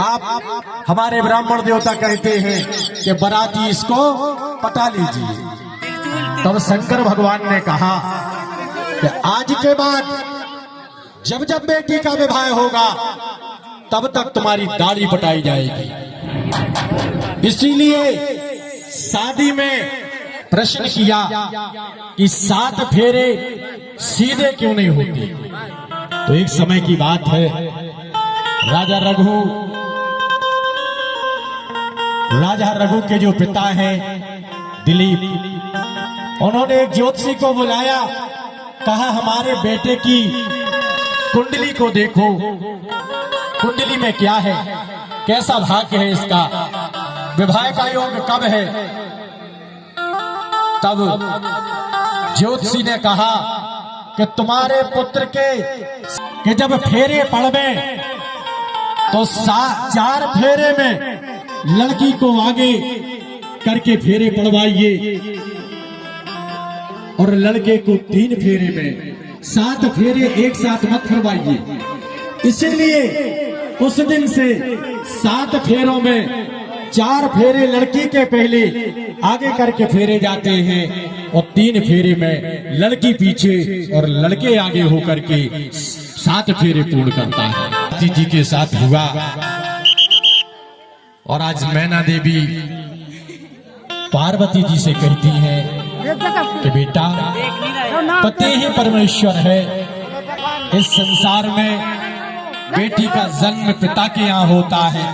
आप हमारे ब्राह्मण देवता कहते हैं कि बराती इसको पटा लीजिए। तब शंकर भगवान ने कहा कि आज के बाद जब जब बेटी का विवाह होगा तब तक तुम्हारी दाढ़ी पटाई जाएगी। इसीलिए शादी में प्रश्न किया कि 7 फेरे सीधे क्यों नहीं होते। तो एक समय की बात है, राजा रघु के जो पिता हैं दिलीप, उन्होंने एक ज्योतिषी को बुलाया, कहा हमारे बेटे की कुंडली को देखो, कुंडली में क्या है, कैसा भाग्य है इसका, विवाह का योग कब है। तब ज्योतिषी ने कहा कि तुम्हारे पुत्र के जब फेरे पड़वे तो 4 फेरे में लड़की को आगे करके फेरे पड़वाइए और लड़के को 3 फेरे में, 7 फेरे एक साथ मत फरमाइए। इसलिए उस दिन से 7 फेरों में 4 फेरे लड़की के पहले आगे करके फेरे जाते हैं और 3 फेरे में लड़की पीछे और लड़के आगे होकर के 7 फेरे पूर्ण करता है। जी के साथ हुआ और आज मैना देवी पार्वती जी से कहती हैं कि बेटा पति ही परमेश्वर है। इस संसार में बेटी का जन्म पिता के यहाँ होता है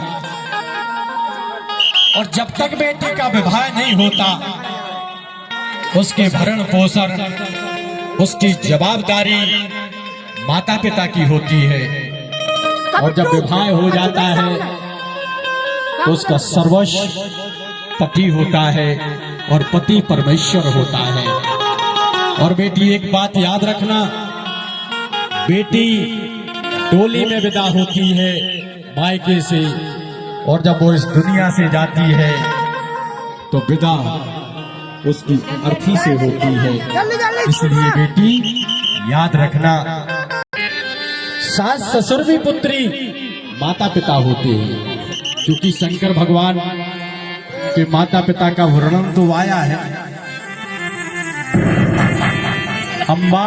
और जब तक बेटी का विवाह नहीं होता उसके भरण पोषण, उसकी जवाबदारी माता पिता की होती है और जब विवाह हो जाता है तो उसका सर्वस्व पति होता है और पति परमेश्वर होता है। और बेटी एक बात याद रखना, बेटी डोली में विदा होती है मायके से और जब वो इस दुनिया से जाती है तो विदा उसकी अर्थी से होती है। इसलिए बेटी याद रखना, सास ससुर भी पुत्री माता पिता होते हैं। क्योंकि शंकर भगवान के माता पिता का वर्णन तो आया है, अम्बा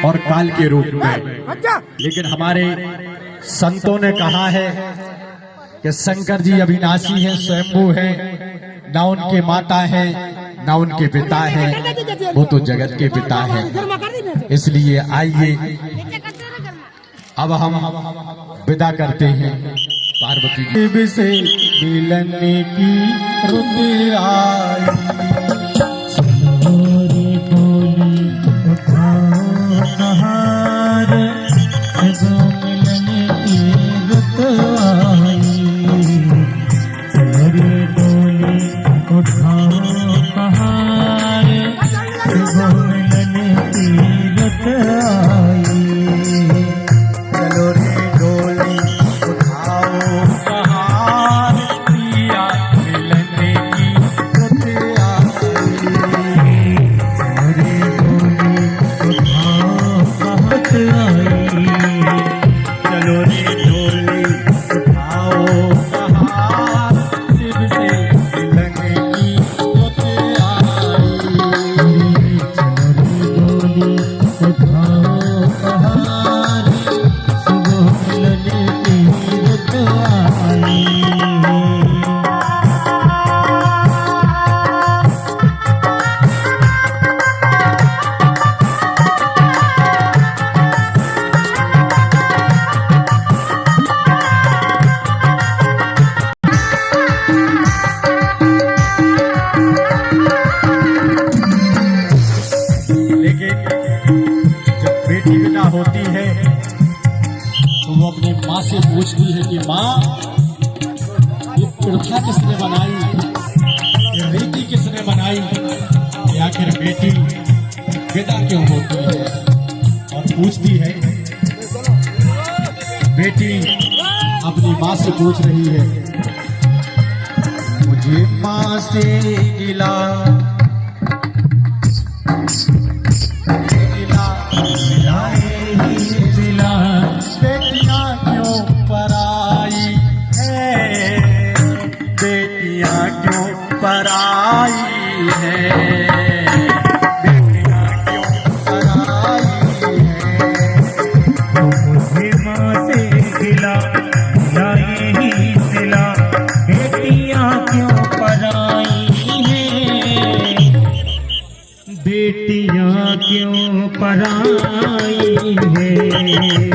और काल के रूप में, लेकिन हमारे संतों ने कहा है कि शंकर जी अविनाशी हैं, स्वयंभू हैं, ना उनके माता है ना उनके पिता है, वो तो जगत के पिता है। इसलिए आइए अब हम विदा करते हैं। पार्वती से मिलने की रुत आई, होती है तो वो अपनी माँ से पूछती है कि माँ, ये प्रथा किसने बनाई, ये रीति किसने बनाई, या आखिर बेटी विदा क्यों होती है। और पूछती है, बेटी अपनी माँ से पूछ रही है, मुझे माँ से गिला बेटियां क्यों पराई, नहीं